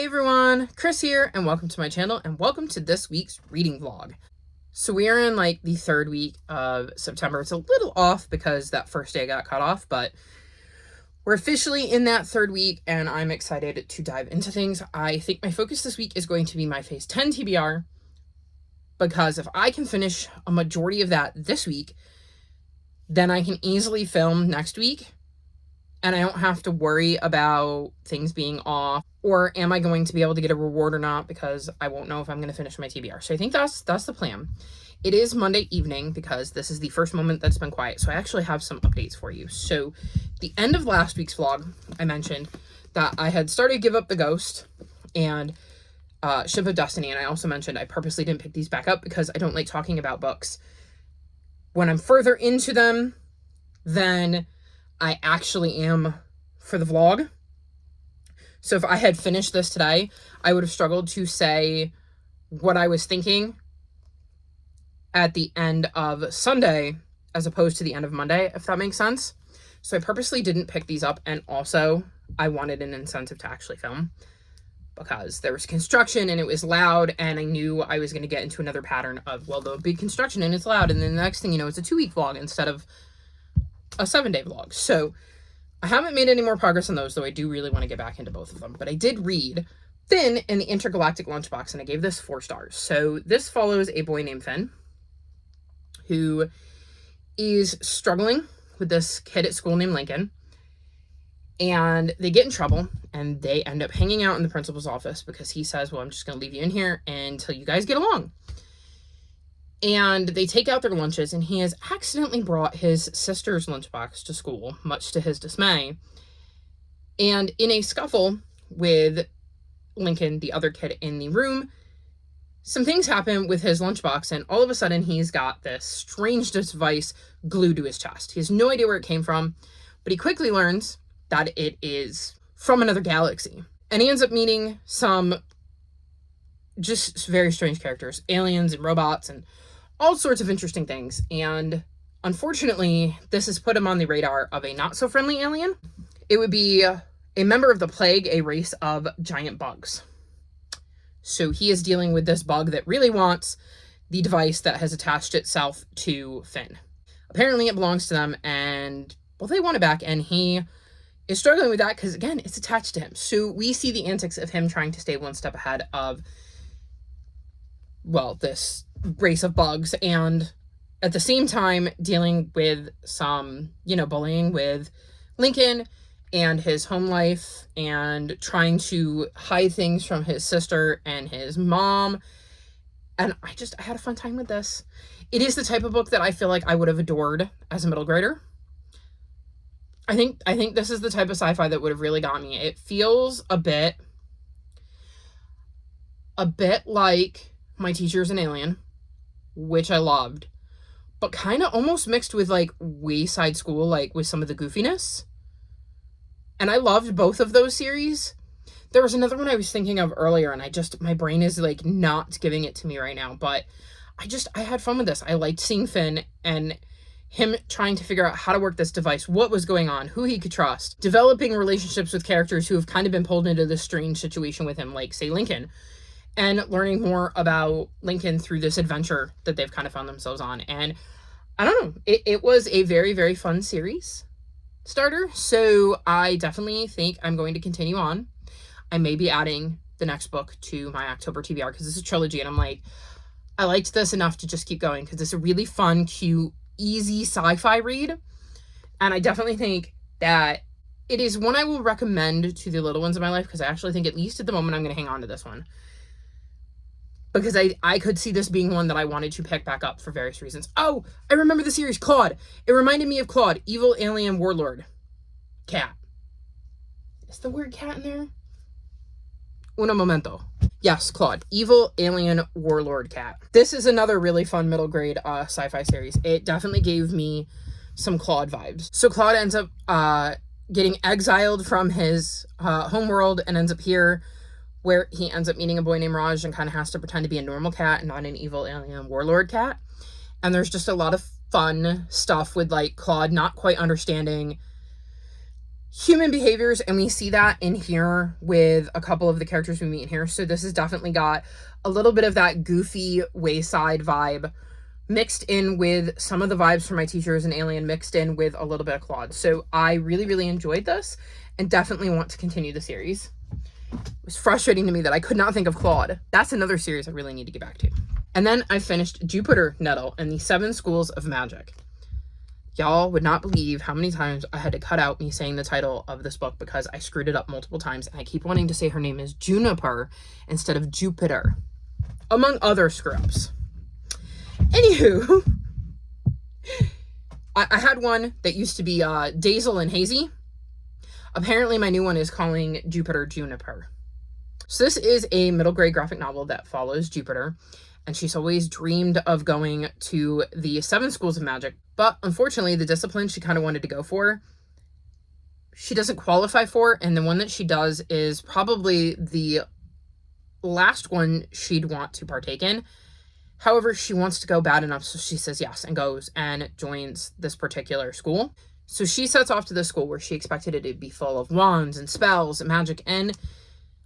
everyone, Chris here, and welcome to my channel, and welcome to this week's reading vlog. So we are in like the third week of September. It's a little off because that first day got cut off, but we're officially in that third week, and I'm excited to dive into things. I think my focus this week is going to be my Phase 10 TBR, because if I can finish a majority of that this week, then I can easily film next week, and I don't have to worry about things being off, or am I going to be able to get a reward or not, because I won't know if I'm going to finish my TBR. So I think that's the plan. It is Monday evening because this is the first moment that's been quiet, so I actually have some updates for you. So the end of last week's vlog, I mentioned that I had started Give Up the Ghost and Ship of Destiny, and I also mentioned I purposely didn't pick these back up because I don't like talking about books when I'm further into them than I actually am for the vlog. So if I had finished this today, I would have struggled to say what I was thinking at the end of Sunday as opposed to the end of Monday, if that makes sense. So I purposely didn't pick these up, and also I wanted an incentive to actually film because there was construction and it was loud, and I knew I was going to get into another pattern of, well, there'll be construction and it's loud, and then the next thing you know, it's a 2-week vlog instead of a 7-day vlog. So I haven't made any more progress on those, though I do really want to get back into both of them. But I did read Finn and the Intergalactic Lunchbox, and I gave this 4 stars. So this follows a boy named Finn who is struggling with this kid at school named Lincoln, and they get in trouble, and they end up hanging out in the principal's office because he says, well, I'm just going to leave you in here until you guys get along. And they take out their lunches, and he has accidentally brought his sister's lunchbox to school, much to his dismay. And in a scuffle with Lincoln, the other kid in the room, some things happen with his lunchbox, and all of a sudden he's got this strange device glued to his chest. He has no idea where it came from, but he quickly learns that it is from another galaxy. And he ends up meeting some just very strange characters, aliens and robots and all sorts of interesting things. And unfortunately, this has put him on the radar of a not-so-friendly alien. It would be a member of the Plague, a race of giant bugs. So he is dealing with this bug that really wants the device that has attached itself to Finn. Apparently it belongs to them, and, well, they want it back, and he is struggling with that because, again, it's attached to him. So we see the antics of him trying to stay one step ahead of, well, this race of bugs, and at the same time dealing with some, bullying with Lincoln and his home life, and trying to hide things from his sister and his mom. And I had a fun time with this. It is the type of book that I feel like I would have adored as a middle grader. I think this is the type of sci-fi that would have really got me. It feels a bit like My Teacher's an Alien, which I loved, but kind of almost mixed with like Wayside School, like with some of the goofiness. And I loved both of those series. There was another one I was thinking of earlier, and my brain is like not giving it to me right now, but I had fun with this. I liked seeing Finn and him trying to figure out how to work this device, what was going on, who he could trust, developing relationships with characters who have kind of been pulled into this strange situation with him, like, say, Lincoln, and learning more about Lincoln through this adventure that they've kind of found themselves on. And I don't know, it was a very, very fun series starter, so I definitely think I'm going to continue on. I may be adding the next book to my October TBR because it's a trilogy, and I liked this enough to just keep going because it's a really fun, cute, easy sci-fi read, and I definitely think that it is one I will recommend to the little ones in my life, because I actually think, at least at the moment, I'm going to hang on to this one, because I could see this being one that I wanted to pick back up for various reasons. Oh, I remember the series Claude. It reminded me of Claude, Evil Alien Warlord Cat. Is the word cat in there? Un momento. Yes, Claude, Evil Alien Warlord Cat. This is another really fun middle grade sci-fi series. It definitely gave me some Claude vibes. So Claude ends up getting exiled from his home world and ends up here, where he ends up meeting a boy named Raj and kind of has to pretend to be a normal cat and not an evil alien warlord cat. And there's just a lot of fun stuff with, like, Claude not quite understanding human behaviors, and we see that in here with a couple of the characters we meet in here. So this has definitely got a little bit of that goofy wayside vibe mixed in with some of the vibes from My Teacher is an Alien, mixed in with a little bit of Claude. So I really, really enjoyed this and definitely want to continue the series. It was frustrating to me that I could not think of Claude. That's another series I really need to get back to. And then I finished Jupiter Nettle and the 7 Schools of Magic. Y'all would not believe how many times I had to cut out me saying the title of this book because I screwed it up multiple times, and I keep wanting to say her name is Juniper instead of Jupiter, among other screw-ups. Anywho, I had one that used to be Daisel and Hazy. Apparently my new one is calling Jupiter Juniper. So this is a middle grade graphic novel that follows Jupiter, and she's always dreamed of going to the 7 Schools of Magic, but unfortunately the discipline she kind of wanted to go for, she doesn't qualify for, and the one that she does is probably the last one she'd want to partake in. However, she wants to go bad enough, so she says yes and goes and joins this particular school. So she sets off to this school where she expected it to be full of wands and spells and magic, and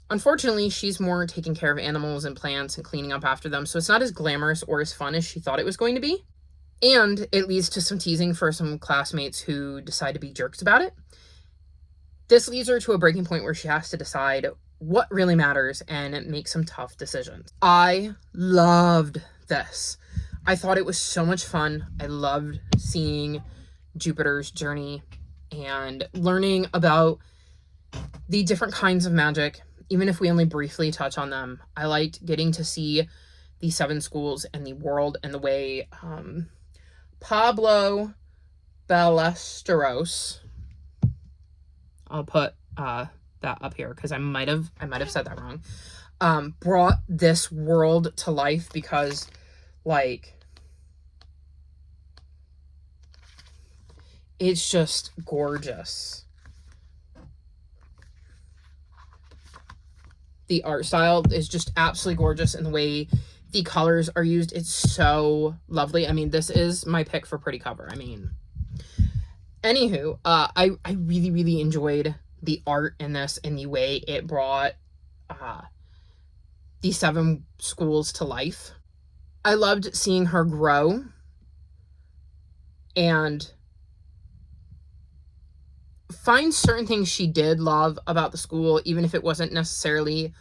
unfortunately, she's more taking care of animals and plants and cleaning up after them, so it's not as glamorous or as fun as she thought it was going to be. And it leads to some teasing for some classmates who decide to be jerks about it. This leads her to a breaking point where she has to decide what really matters and make some tough decisions. I loved this. I thought it was so much fun. I loved seeing Jupiter's journey and learning about the different kinds of magic, even if we only briefly touch on them. I liked getting to see the 7 schools and the world and the way Pablo Ballesteros, I'll put that up here because I might have said that wrong, brought this world to life, because like it's just gorgeous. The art style is just absolutely gorgeous, and the way the colors are used, it's so lovely. I mean, this is my pick for pretty cover. I mean, anywho, I really, really enjoyed the art in this and the way it brought the 7 schools to life. I loved seeing her grow and find certain things she did love about the school, even if it wasn't necessarily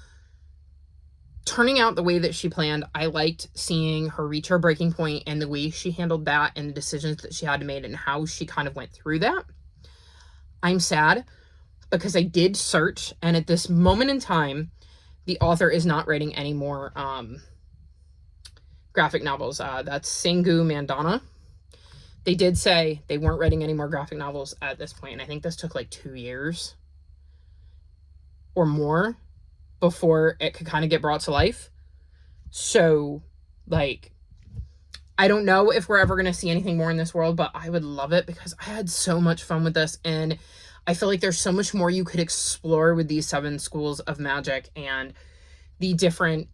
turning out the way that she planned. I liked seeing her reach her breaking point and the way she handled that and the decisions that she had to make and how she kind of went through that. I'm sad because I did search, and at this moment in time, the author is not writing any more graphic novels. That's Sangu Mandana. They did say they weren't writing any more graphic novels at this point, and I think this took like 2 years or more before it could kind of get brought to life. So, like, I don't know if we're ever going to see anything more in this world, but I would love it because I had so much fun with this, and I feel like there's so much more you could explore with these 7 schools of magic and the different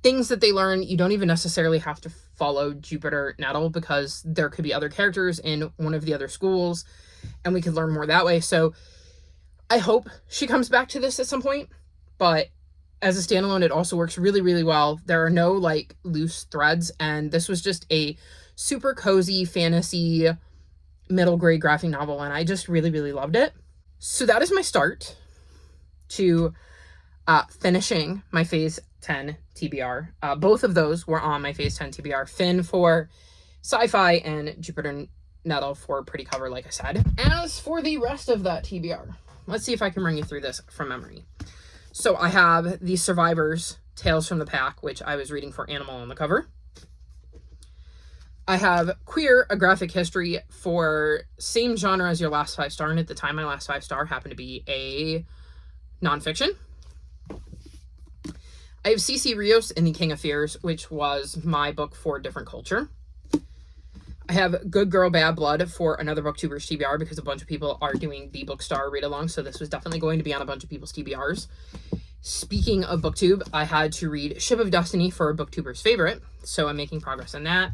things that they learn. You don't even necessarily have to follow Jupiter Nettle because there could be other characters in one of the other schools, and we could learn more that way. So I hope she comes back to this at some point, but as a standalone, it also works really, really well. There are no like loose threads, and this was just a super cozy fantasy middle grade graphic novel, and I just really, really loved it. So that is my start to finishing my Phase 10 TBR. Both of those were on my Phase 10 TBR. Finn for sci-fi and Jupiter Nettle for pretty cover, like I said. As for the rest of that TBR, let's see if I can bring you through this from memory. So I have The Survivors, Tales from the Pack, which I was reading for Animal on the cover. I have Queer, A Graphic History for same genre as your last 5-star, and at the time my last 5-star happened to be a nonfiction. I have C.C. Rios in The King of Fears, which was my book for Different Culture. I have Good Girl, Bad Blood for another BookTubers TBR because a bunch of people are doing the Bookstar read-along, so this was definitely going to be on a bunch of people's TBRs. Speaking of BookTube, I had to read Ship of Destiny for a BookTuber's favorite, so I'm making progress in that.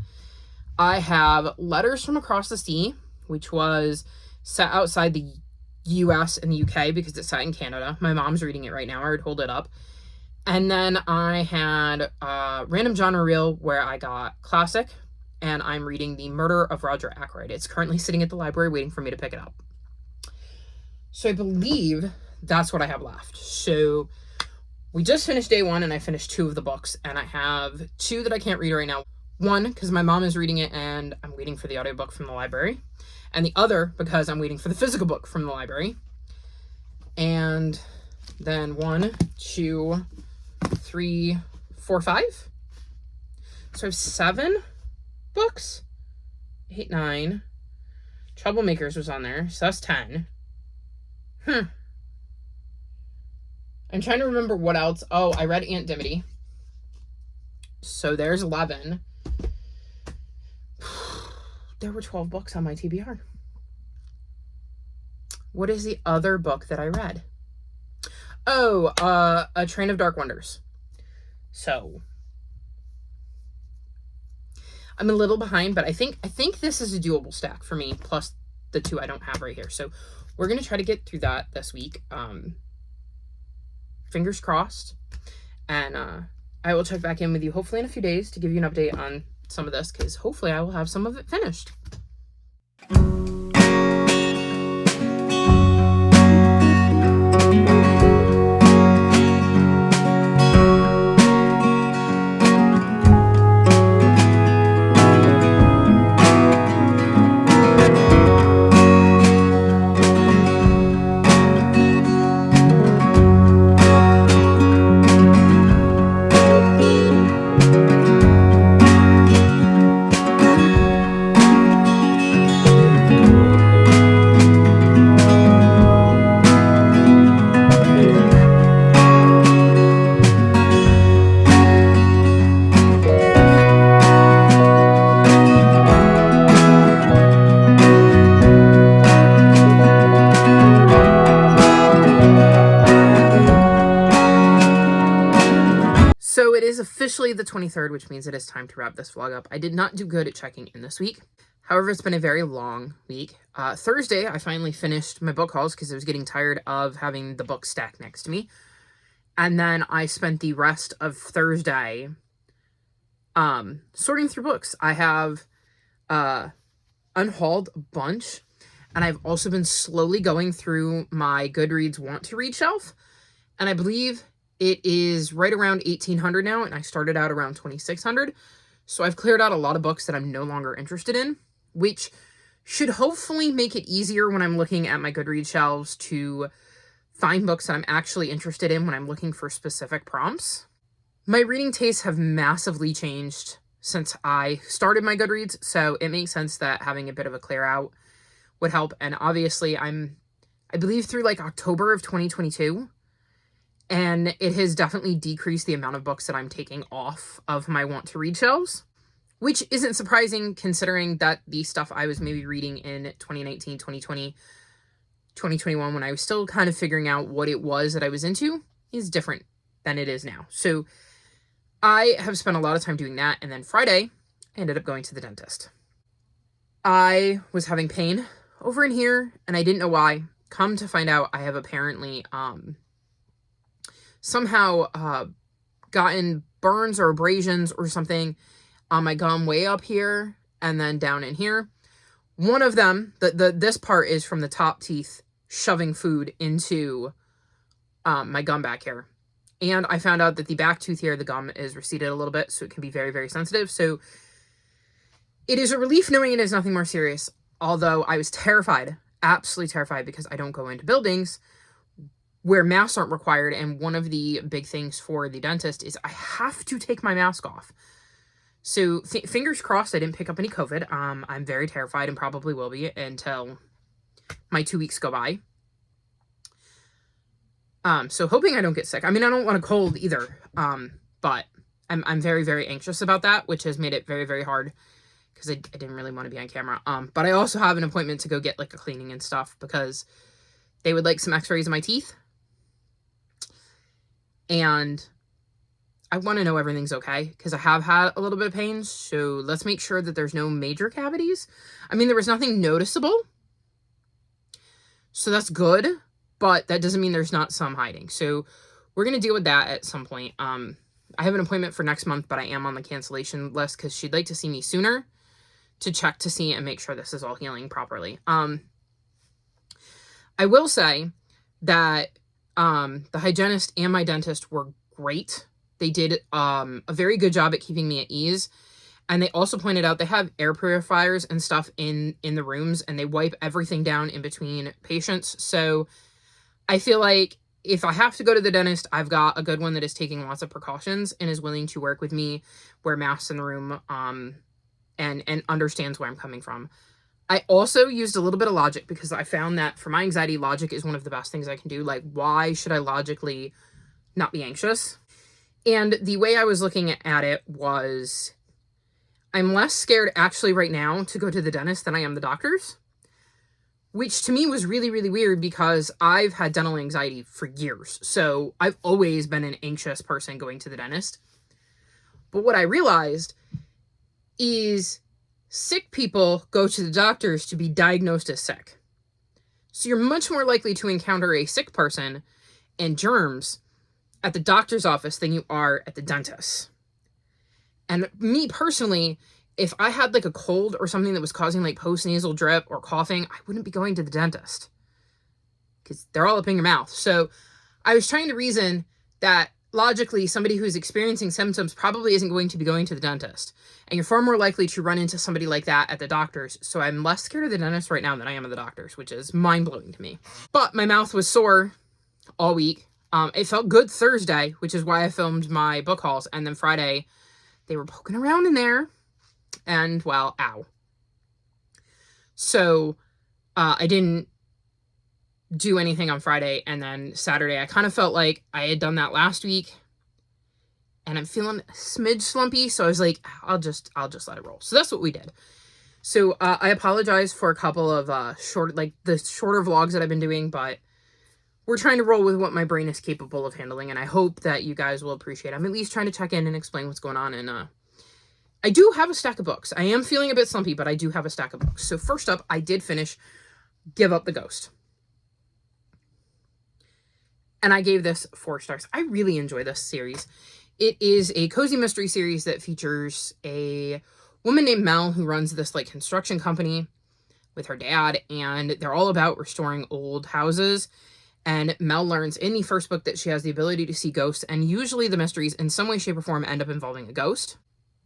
I have Letters from Across the Sea, which was set outside the US and the UK because it's set in Canada. My mom's reading it right now. I would hold it up. And then I had random genre reel where I got classic, and I'm reading The Murder of Roger Ackroyd. It's currently sitting at the library waiting for me to pick it up. So I believe that's what I have left. So we just finished day one, and I finished 2 of the books, and I have 2 that I can't read right now. One, because my mom is reading it and I'm waiting for the audiobook from the library. And the other, because I'm waiting for the physical book from the library. And then 1, 2, 3, 4, 5. So I have 7 books. 8, 9. Troublemakers was on there, so that's 10. I'm trying to remember what else. Oh, I read Aunt Dimity. So there's 11. There were 12 books on my TBR. What is the other book that I read? Oh, A Train of Dark Wonders. So I'm a little behind, but I think this is a doable stack for me, plus the 2 I don't have right here. So we're going to try to get through that this week. Fingers crossed. And I will check back in with you hopefully in a few days to give you an update on some of this, because hopefully I will have some of it finished. So it is officially the 23rd, which means it is time to wrap this vlog up. I did not do good at checking in this week. However, it's been a very long week. Thursday, I finally finished my book hauls because I was getting tired of having the book stacked next to me. And then I spent the rest of Thursday sorting through books. I have unhauled a bunch, and I've also been slowly going through my Goodreads want to read shelf. And I believe it is right around 1,800 now, and I started out around 2,600. So I've cleared out a lot of books that I'm no longer interested in, which should hopefully make it easier when I'm looking at my Goodreads shelves to find books that I'm actually interested in when I'm looking for specific prompts. My reading tastes have massively changed since I started my Goodreads, so it makes sense that having a bit of a clear out would help. And obviously I believe through like October of 2022, and it has definitely decreased the amount of books that I'm taking off of my want to read shelves, which isn't surprising considering that the stuff I was maybe reading in 2019, 2020, 2021, when I was still kind of figuring out what it was that I was into, is different than it is now. So I have spent a lot of time doing that. And then Friday, I ended up going to the dentist. I was having pain over in here, and I didn't know why. Come to find out, I have apparently somehow gotten burns or abrasions or something on my gum way up here and then down in here. One of them, this part is from the top teeth shoving food into my gum back here. And I found out that the back tooth here, the gum is receded a little bit, so it can be very, very sensitive. So it is a relief knowing it is nothing more serious, although I was terrified, absolutely terrified, because I don't go into buildings where masks aren't required, and one of the big things for the dentist is I have to take my mask off. So fingers crossed I didn't pick up any COVID. I'm very terrified and probably will be until my 2 weeks go by. So hoping I don't get sick. I mean, I don't want a cold either, but I'm very, very anxious about that, which has made it very, very hard because I didn't really want to be on camera. But I also have an appointment to go get like a cleaning and stuff because they would like some x-rays of my teeth. And I want to know everything's okay because I have had a little bit of pain. So let's make sure that there's no major cavities. I mean, there was nothing noticeable. So that's good, but that doesn't mean there's not some hiding. So we're going to deal with that at some point. I have an appointment for next month, but I am on the cancellation list because she'd like to see me sooner to check to see and make sure this is all healing properly. I will say that the hygienist and my dentist were great. They did a very good job at keeping me at ease. And they also pointed out they have air purifiers and stuff in the rooms, and they wipe everything down in between patients. So I feel like if I have to go to the dentist, I've got a good one that is taking lots of precautions and is willing to work with me, wear masks in the room, and understands where I'm coming from. I also used a little bit of logic because I found that for my anxiety, logic is one of the best things I can do. Like, why should I logically not be anxious? And the way I was looking at it was, I'm less scared actually right now to go to the dentist than I am the doctors, which to me was really, really weird because I've had dental anxiety for years. So I've always been an anxious person going to the dentist. But what I realized is sick people go to the doctors to be diagnosed as sick. So you're much more likely to encounter a sick person and germs at the doctor's office than you are at the dentist. And me personally, if I had like a cold or something that was causing like postnasal drip or coughing, I wouldn't be going to the dentist because they're all up in your mouth. So I was trying to reason that logically somebody who's experiencing symptoms probably isn't going to be going to the dentist. And you're far more likely to run into somebody like that at the doctor's. So I'm less scared of the dentist right now than I am of the doctor's, which is mind-blowing to me. But my mouth was sore all week. It felt good Thursday, which is why I filmed my book hauls. And then Friday, they were poking around in there. And, well, ow. So I didn't do anything on Friday. And then Saturday, I kind of felt like I had done that last week. And I'm feeling a smidge slumpy. So I was like, I'll just let it roll. So that's what we did. So I apologize for a couple of the shorter vlogs that I've been doing. But we're trying to roll with what my brain is capable of handling. And I hope that you guys will appreciate it. I'm at least trying to check in and explain what's going on. And I do have a stack of books. I am feeling a bit slumpy, but I do have a stack of books. So first up, I did finish Give Up the Ghost. And I gave this 4 stars. I really enjoy this series. It is a cozy mystery series that features a woman named Mel who runs this like construction company with her dad, and they're all about restoring old houses. And Mel learns in the first book that she has the ability to see ghosts, and usually the mysteries in some way, shape, or form end up involving a ghost.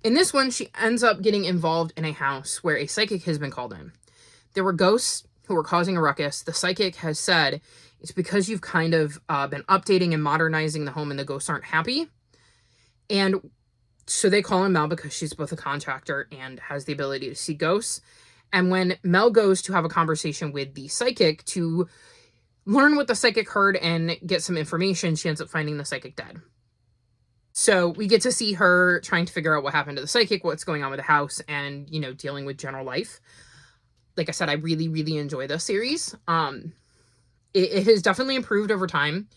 In this one, she ends up getting involved in a house where a psychic has been called in. There were ghosts who were causing a ruckus. The psychic has said, it's because you've kind of been updating and modernizing the home and the ghosts aren't happy. And so they call in Mel because she's both a contractor and has the ability to see ghosts. And when Mel goes to have a conversation with the psychic to learn what the psychic heard and get some information, she ends up finding the psychic dead. So we get to see her trying to figure out what happened to the psychic, what's going on with the house, and, you know, dealing with general life. Like I said, I really, really enjoy this series. It has definitely improved over time.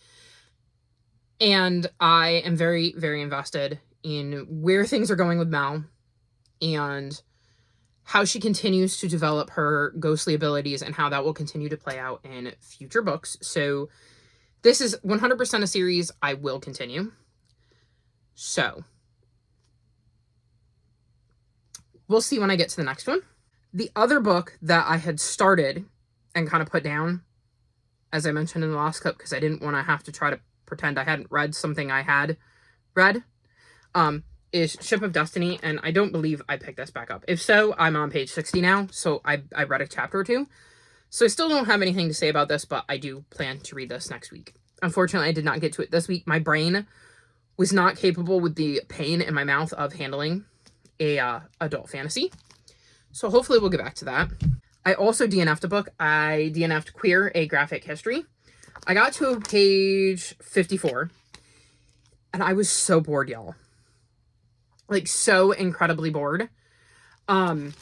And I am very, very invested in where things are going with Mel and how she continues to develop her ghostly abilities and how that will continue to play out in future books. So this is 100% a series I will continue. So we'll see when I get to the next one. The other book that I had started and kind of put down, as I mentioned in the last clip, because I didn't want to have to try to pretend I hadn't read something I had read, is Ship of Destiny, and I don't believe I picked this back up. If so, I'm on page 60 now, so I read a chapter or two. So I still don't have anything to say about this, but I do plan to read this next week. Unfortunately, I did not get to it this week. My brain was not capable with the pain in my mouth of handling a adult fantasy. So hopefully we'll get back to that. I also DNF'd a book. I DNF'd Queer, A Graphic History. I got to page 54, and I was so bored, y'all. Like, so incredibly bored. I'm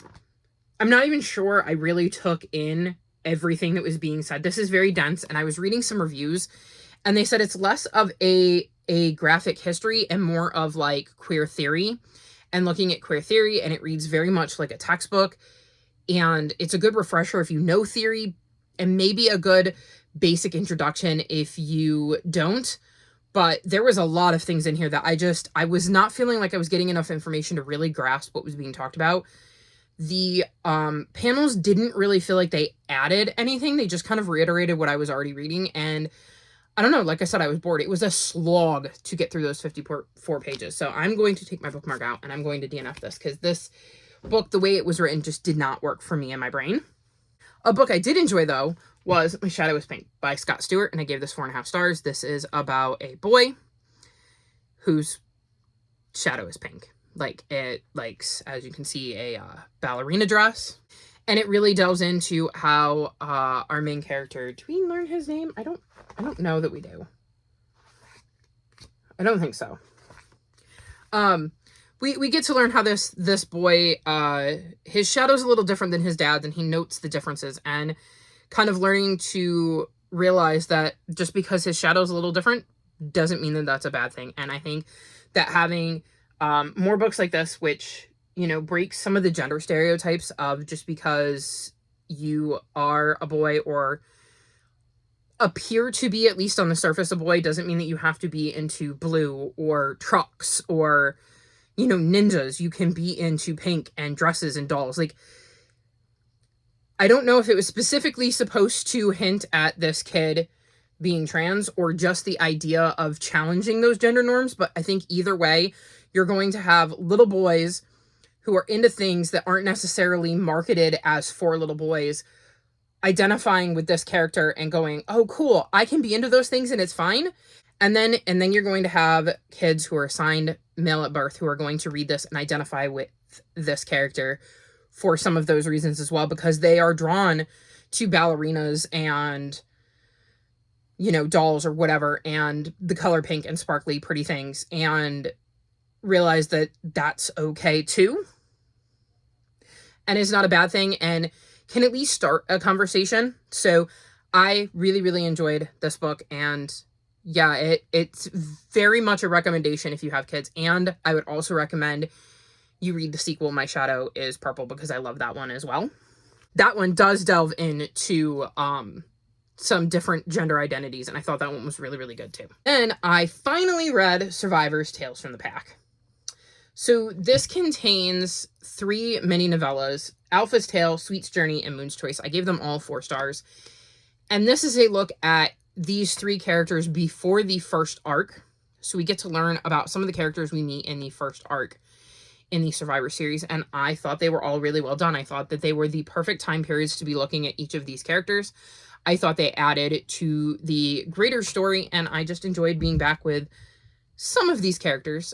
not even sure I really took in everything that was being said. This is very dense, and I was reading some reviews, and they said it's less of a graphic history and more of, like, queer theory, and looking at queer theory, and it reads very much like a textbook, and it's a good refresher if you know theory, and maybe a good basic introduction if you don't. But there was a lot of things in here that I was not feeling like I was getting enough information to really grasp what was being talked about. The panels didn't really feel like they added anything. They just kind of reiterated what I was already reading. And I don't know, like I said, I was bored. It was a slog to get through those 54 pages. So I'm going to take my bookmark out and I'm going to DNF this, because this book, the way it was written, just did not work for me and my brain. A book I did enjoy, though, was My Shadow is Pink by Scott Stewart, and I gave this 4.5 stars. This is about a boy whose shadow is pink. Like, it likes, as you can see, a ballerina dress. And it really delves into how our main character, do we learn his name? I don't know that we do. I don't think so. We get to learn how this boy, his shadow's a little different than his dad's, and he notes the differences, and kind of learning to realize that just because his shadow's a little different doesn't mean that that's a bad thing. And I think that having more books like this, which, you know, breaks some of the gender stereotypes of just because you are a boy or appear to be, at least on the surface, a boy, doesn't mean that you have to be into blue or trucks or, you know, ninjas. You can be into pink and dresses and dolls. Like, I don't know if it was specifically supposed to hint at this kid being trans or just the idea of challenging those gender norms, but I think either way, you're going to have little boys who are into things that aren't necessarily marketed as for little boys identifying with this character and going, oh, cool, I can be into those things and it's fine. And then you're going to have kids who are assigned male at birth who are going to read this and identify with this character for some of those reasons as well, because they are drawn to ballerinas and, you know, dolls or whatever, and the color pink and sparkly pretty things, and realize that that's okay too. And it's not a bad thing, and can at least start a conversation. So I really, really enjoyed this book, and yeah, it's very much a recommendation if you have kids. And I would also recommend you read the sequel, My Shadow is Purple, because I love that one as well. That one does delve into some different gender identities, and I thought that one was really, really good too. Then I finally read Survivor's Tales from the Pack. So this contains 3 mini novellas, Alpha's Tale, Sweet's Journey, and Moon's Choice. I gave them all 4 stars. And this is a look at these 3 characters before the first arc. So we get to learn about some of the characters we meet in the first arc in the Survivor series, and I thought they were all really well done. I thought that they were the perfect time periods to be looking at each of these characters. I thought they added to the greater story, and I just enjoyed being back with some of these characters.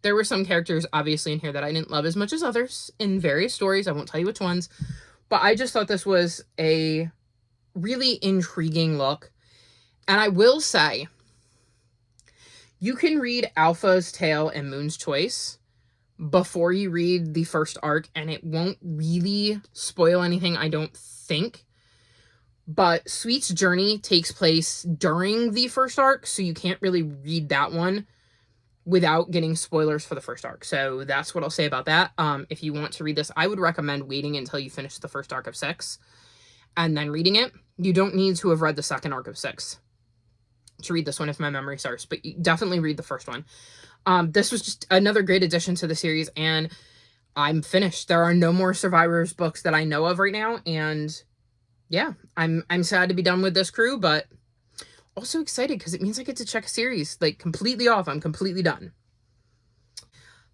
There were some characters, obviously, in here that I didn't love as much as others in various stories. I won't tell you which ones, but I just thought this was a really intriguing look. And I will say, you can read Alpha's Tale and Moon's Choice before you read the first arc, and it won't really spoil anything, I don't think. But Sweet's Journey takes place during the first arc, so you can't really read that one without getting spoilers for the first arc. So that's what I'll say about that. If you want to read this, I would recommend waiting until you finish the first arc of 6 and then reading it. You don't need to have read the second arc of 6 to read this one, if my memory serves, but you definitely read the first one. This was just another great addition to the series, and I'm finished. There are no more Survivors books that I know of right now, and yeah, I'm sad to be done with this crew, but also excited because it means I get to check a series like completely off. I'm completely done.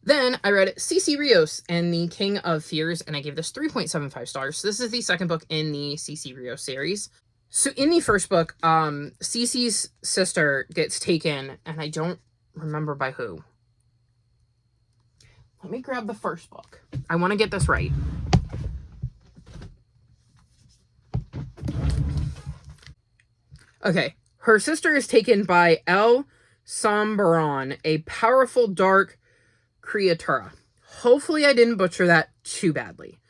Then I read CC Rios and the King of Fears, and I gave this 3.75 stars. So this is the second book in the CC Rios series. So in the first book, CC's sister gets taken, and I don't remember by who. Let me grab the first book. I want to get this right. Okay. Her sister is taken by El Sombaron, a powerful dark creatura. Hopefully I didn't butcher that too badly.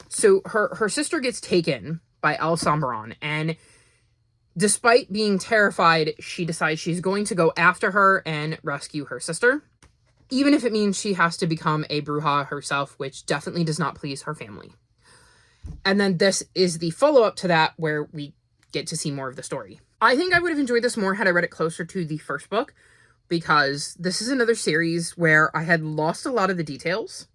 So her sister gets taken by El Sombaron, and despite being terrified, she decides she's going to go after her and rescue her sister, even if it means she has to become a bruja herself, which definitely does not please her family. And then this is the follow-up to that where we get to see more of the story. I think I would have enjoyed this more had I read it closer to the first book, because this is another series where I had lost a lot of the details.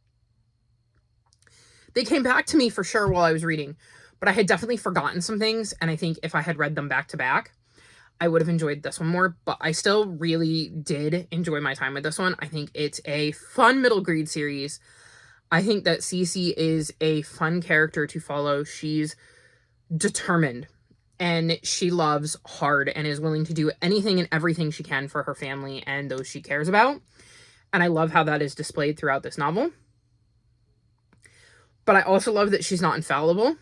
They came back to me for sure while I was reading, but I had definitely forgotten some things, and I think if I had read them back to back, I would have enjoyed this one more, but I still really did enjoy my time with this one. I think it's a fun middle grade series. I think that Cece is a fun character to follow. She's determined, and she loves hard and is willing to do anything and everything she can for her family and those she cares about. And I love how that is displayed throughout this novel. But I also love that she's not infallible.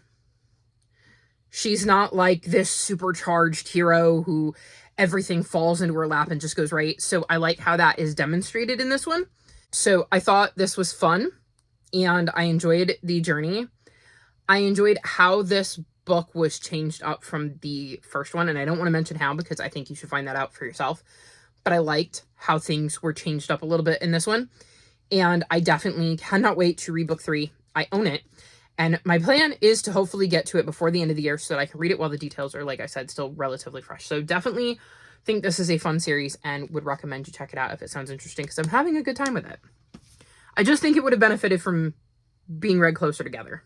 She's not like this supercharged hero who everything falls into her lap and just goes right. So I like how that is demonstrated in this one. So I thought this was fun, and I enjoyed the journey. I enjoyed how this book was changed up from the first one, and I don't want to mention how because I think you should find that out for yourself. But I liked how things were changed up a little bit in this one, and I definitely cannot wait to read book 3. I own it, and my plan is to hopefully get to it before the end of the year so that I can read it while the details are, like I said, still relatively fresh. So definitely think this is a fun series and would recommend you check it out if it sounds interesting, because I'm having a good time with it. I just think it would have benefited from being read closer together.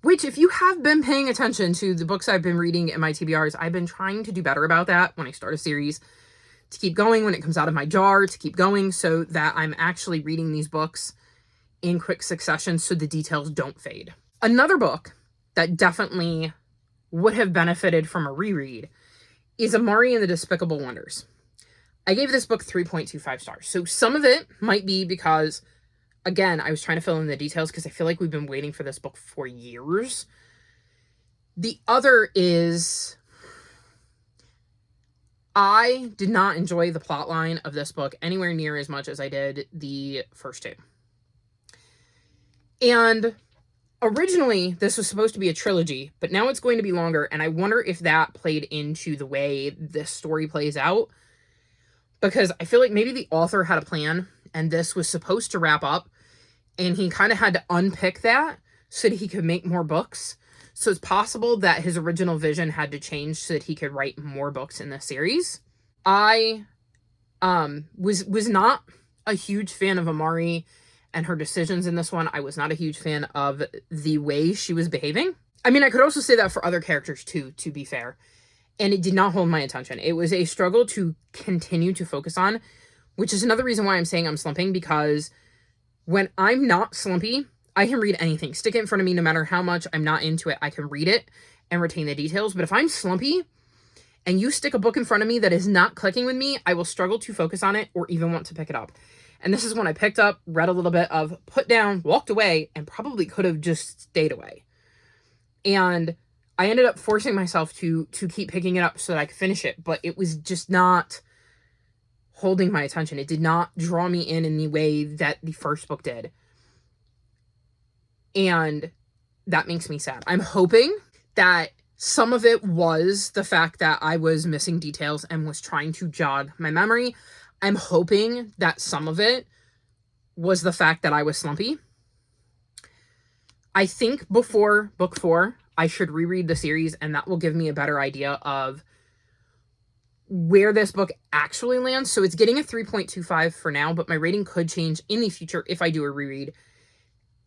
Which, if you have been paying attention to the books I've been reading in my TBRs, I've been trying to do better about that when I start a series, to keep going when it comes out of my jar, to keep going so that I'm actually reading these books in quick succession so the details don't fade. Another book that definitely would have benefited from a reread is Amari and the Despicable Wonders. I gave this book 3.25 stars. So some of it might be because, again, I was trying to fill in the details because I feel like we've been waiting for this book for years. The other is I did not enjoy the plotline of this book anywhere near as much as I did the first two. And originally, this was supposed to be a trilogy, but now it's going to be longer, and I wonder if that played into the way this story plays out, because I feel like maybe the author had a plan, and this was supposed to wrap up, and he kind of had to unpick that so that he could make more books. So it's possible that his original vision had to change so that he could write more books in this series. I was not a huge fan of Amari and her decisions in this one. I was not a huge fan of the way she was behaving. I mean, I could also say that for other characters too, to be fair. And it did not hold my attention. It was a struggle to continue to focus on, which is another reason why I'm saying I'm slumping, because when I'm not slumpy, I can read anything. Stick it in front of me, no matter how much I'm not into it, I can read it and retain the details. But if I'm slumpy and you stick a book in front of me that is not clicking with me, I will struggle to focus on it or even want to pick it up. And this is when I picked up, read a little bit of, put down, walked away, and probably could have just stayed away. And I ended up forcing myself to keep picking it up so that I could finish it, but it was just not holding my attention. It did not draw me in the way that the first book did. And that makes me sad. I'm hoping that some of it was the fact that I was missing details and was trying to jog my memory. I'm hoping that some of it was the fact that I was slumpy. I think before book 4, I should reread the series, and that will give me a better idea of where this book actually lands. So it's getting a 3.25 for now, but my rating could change in the future if I do a reread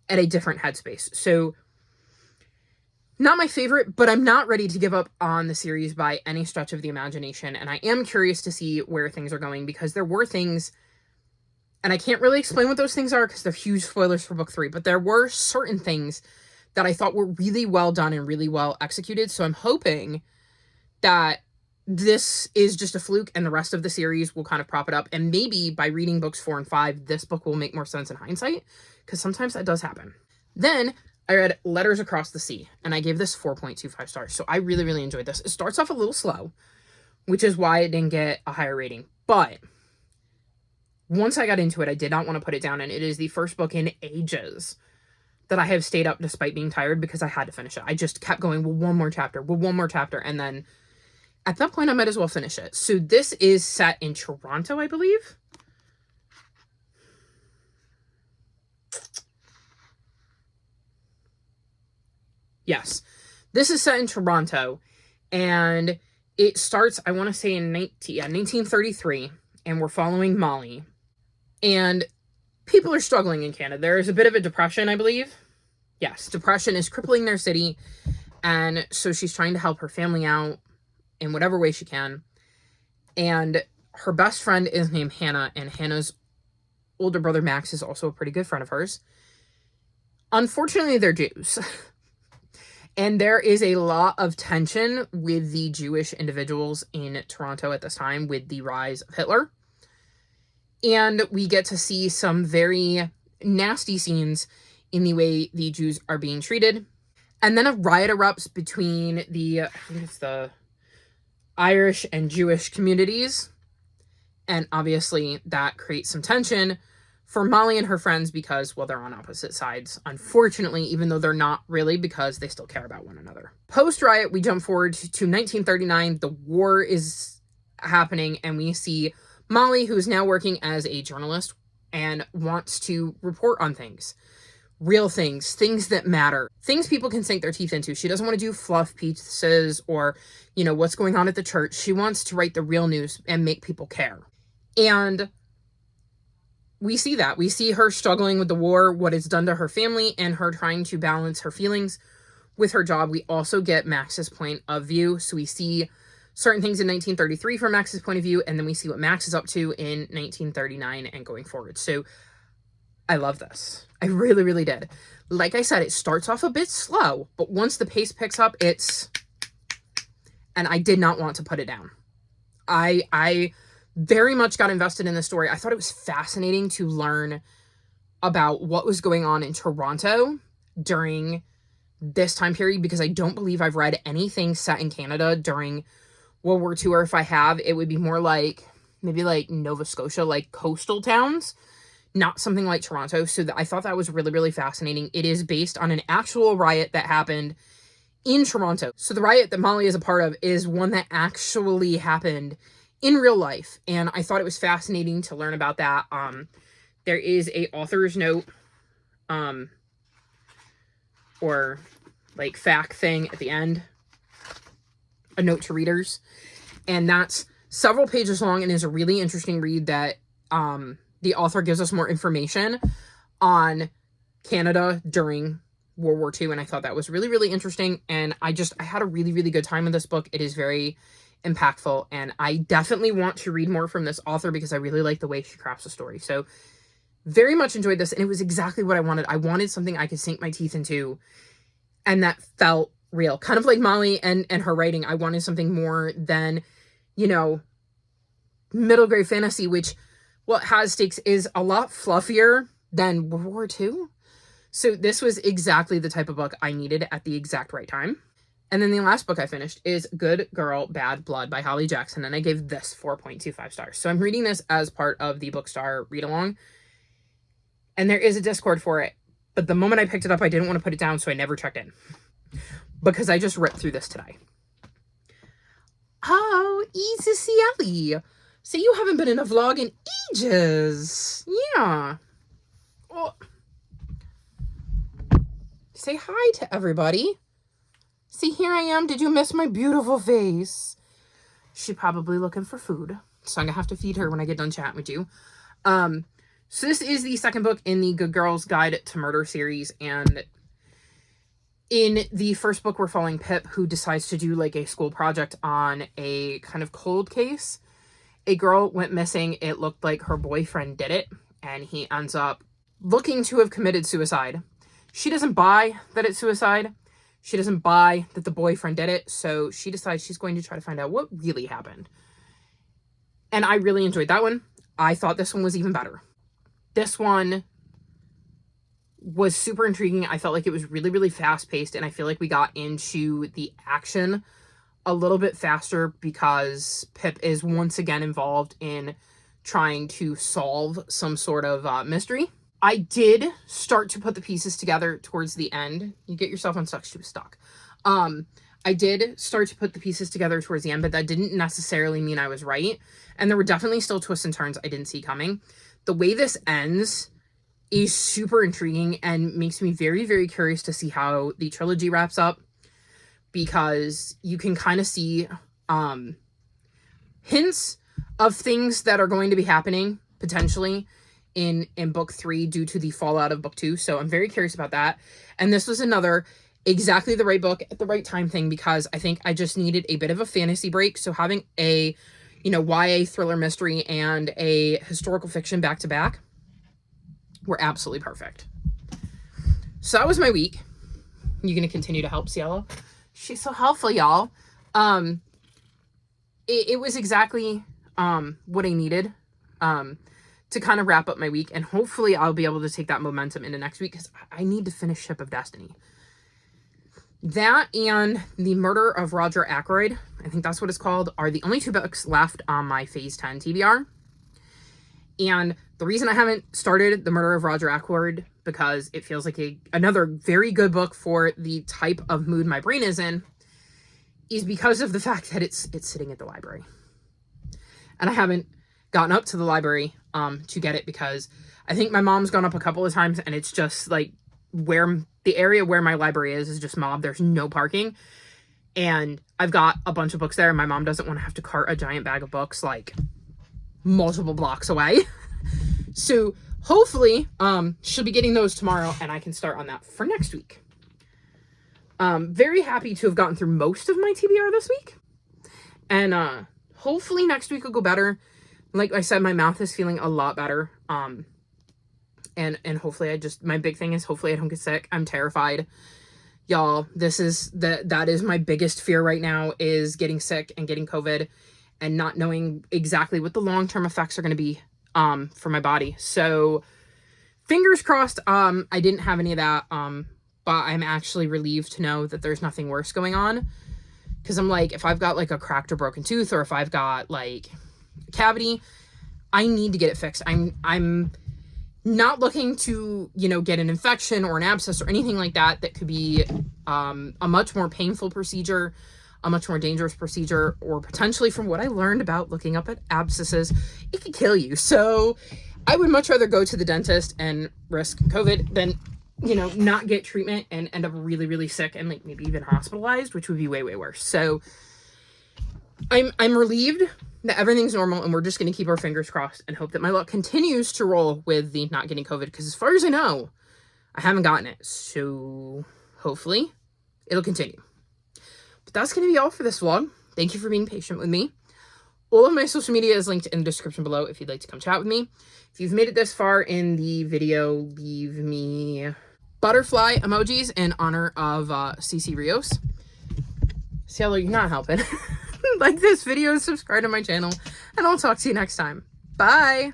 at a different headspace. So not my favorite, but I'm not ready to give up on the series by any stretch of the imagination. And I am curious to see where things are going, because there were things, and I can't really explain what those things are because they're huge spoilers for book 3, but there were certain things that I thought were really well done and really well executed. So I'm hoping that this is just a fluke and the rest of the series will kind of prop it up. And maybe by reading books 4 and 5, this book will make more sense in hindsight, because sometimes that does happen. Then I read Letters Across the Sea, and I gave this 4.25 stars. So I really, really enjoyed this. It starts off a little slow, which is why it didn't get a higher rating. But once I got into it, I did not want to put it down. And it is the first book in ages that I have stayed up despite being tired, because I had to finish it. I just kept going, well, one more chapter. And then at that point, I might as well finish it. So this is set in Toronto, I believe. Yes. This is set in Toronto, and it starts, I want to say, in 1933, and we're following Molly. And people are struggling in Canada. There is a bit of a depression, I believe. Yes, depression is crippling their city, and so she's trying to help her family out in whatever way she can. And her best friend is named Hannah, and Hannah's older brother Max is also a pretty good friend of hers. Unfortunately, they're Jews. And there is a lot of tension with the Jewish individuals in Toronto at this time with the rise of Hitler. And we get to see some very nasty scenes in the way the Jews are being treated. And then a riot erupts between I think it's the Irish and Jewish communities. And obviously that creates some tension for Molly and her friends because, well, they're on opposite sides, unfortunately, even though they're not really, because they still care about one another. Post-riot, we jump forward to 1939. The war is happening, and we see Molly, who's now working as a journalist and wants to report on things. Real things that matter, things people can sink their teeth into. She doesn't want to do fluff pieces or, what's going on at the church. She wants to write the real news and make people care. And we see that. We see her struggling with the war, what it's done to her family, and her trying to balance her feelings with her job. We also get Max's point of view. So we see certain things in 1933 from Max's point of view, and then we see what Max is up to in 1939 and going forward. So I love this. I really, really did. Like I said, it starts off a bit slow, but once the pace picks up, and I did not want to put it down. I very much got invested in the story. I thought it was fascinating to learn about what was going on in Toronto during this time period, because I don't believe I've read anything set in Canada during World War II, or if I have, it would be more like, maybe like Nova Scotia, like coastal towns, not something like Toronto. So I thought that was really, really fascinating. It is based on an actual riot that happened in Toronto. So the riot that Molly is a part of is one that actually happened in real life, and I thought it was fascinating to learn about that. There is a author's note, or like fact thing at the end, a note to readers, and that's several pages long and is a really interesting read that the author gives us more information on Canada during World War II, and I thought that was really, really interesting, and I had a really, really good time with this book. It is very impactful, and I definitely want to read more from this author because I really like the way she crafts a story. So very much enjoyed this, and it was exactly what I wanted. I wanted something I could sink my teeth into and that felt real, kind of like Molly and her writing. I wanted something more than, middle grade fantasy, which, what has stakes, is a lot fluffier than World War II. So this was exactly the type of book I needed at the exact right time. And then the last book I finished is Good Girl, Bad Blood by Holly Jackson, and I gave this 4.25 stars. So I'm reading this as part of the Bookstar read-along, and there is a Discord for it, but the moment I picked it up, I didn't want to put it down, so I never checked in, because I just ripped through this today. Oh, easy see Ellie. So you haven't been in a vlog in ages. Yeah. Well, say hi to everybody. See, here I am. Did you miss my beautiful face? She's probably looking for food, so I'm gonna have to feed her when I get done chatting with you. So this is the second book in the Good Girls Guide to Murder series, and in the first book, we're following Pip, who decides to do like a school project on a kind of cold case. A girl went missing. It looked like her boyfriend did it, and he ends up looking to have committed suicide. She doesn't buy that it's suicide. She doesn't buy that the boyfriend did it, so she decides she's going to try to find out what really happened. And I really enjoyed that one. I thought this one was even better. This one was super intriguing. I felt like it was really, really fast-paced, and I feel like we got into the action a little bit faster because Pip is once again involved in trying to solve some sort of mystery. I did start to put the pieces together towards the end. You get yourself unstuck, she was stuck. I did start to put the pieces together towards the end, but that didn't necessarily mean I was right. And there were definitely still twists and turns I didn't see coming. The way this ends is super intriguing and makes me very, very curious to see how the trilogy wraps up, because you can kind of see hints of things that are going to be happening potentially in book 3 due to the fallout of book 2. So I'm very curious about that. And this was another exactly the right book at the right time thing, because I think I just needed a bit of a fantasy break. So having a, YA thriller mystery and a historical fiction back to back were absolutely perfect. So that was my week. You gonna continue to help Cielo? She's so helpful, y'all. It was exactly what I needed to kind of wrap up my week, and hopefully I'll be able to take that momentum into next week, because I need to finish Ship of Destiny. That and The Murder of Roger Ackroyd, I think that's what it's called, are the only 2 books left on my Phase 10 TBR. And the reason I haven't started The Murder of Roger Ackroyd, because it feels like another very good book for the type of mood my brain is in, is because of the fact that it's sitting at the library. And I haven't gotten up to the library to get it, because I think my mom's gone up a couple of times, and it's just like where the area where my library is just mobbed. There's no parking. And I've got a bunch of books there, and my mom doesn't want to have to cart a giant bag of books like multiple blocks away. So hopefully she'll be getting those tomorrow, and I can start on that for next week. Very happy to have gotten through most of my TBR this week. And hopefully next week will go better. Like I said, my mouth is feeling a lot better. And hopefully my big thing is hopefully I don't get sick. I'm terrified. Y'all, that is my biggest fear right now, is getting sick and getting COVID and not knowing exactly what the long-term effects are going to be for my body. So fingers crossed, I didn't have any of that. But I'm actually relieved to know that there's nothing worse going on. Because I'm like, if I've got like a cracked or broken tooth, or if I've got like a cavity, I need to get it fixed. I'm not looking to, get an infection or an abscess or anything like that could be a much more painful procedure, a much more dangerous procedure, or potentially, from what I learned about looking up at abscesses, it could kill you. So I would much rather go to the dentist and risk COVID than, not get treatment and end up really, really sick and like maybe even hospitalized, which would be way, way worse. So I'm relieved that everything's normal, and we're just going to keep our fingers crossed and hope that my luck continues to roll with the not getting COVID, because as far as I know, I haven't gotten it. So hopefully it'll continue. But that's going to be all for this vlog. Thank you for being patient with me. All of my social media is linked in the description below if you'd like to come chat with me. If you've made it this far in the video, leave me butterfly emojis in honor of CC Rios. Cielo, you're not helping. Like this video, subscribe to my channel, and I'll talk to you next time. Bye!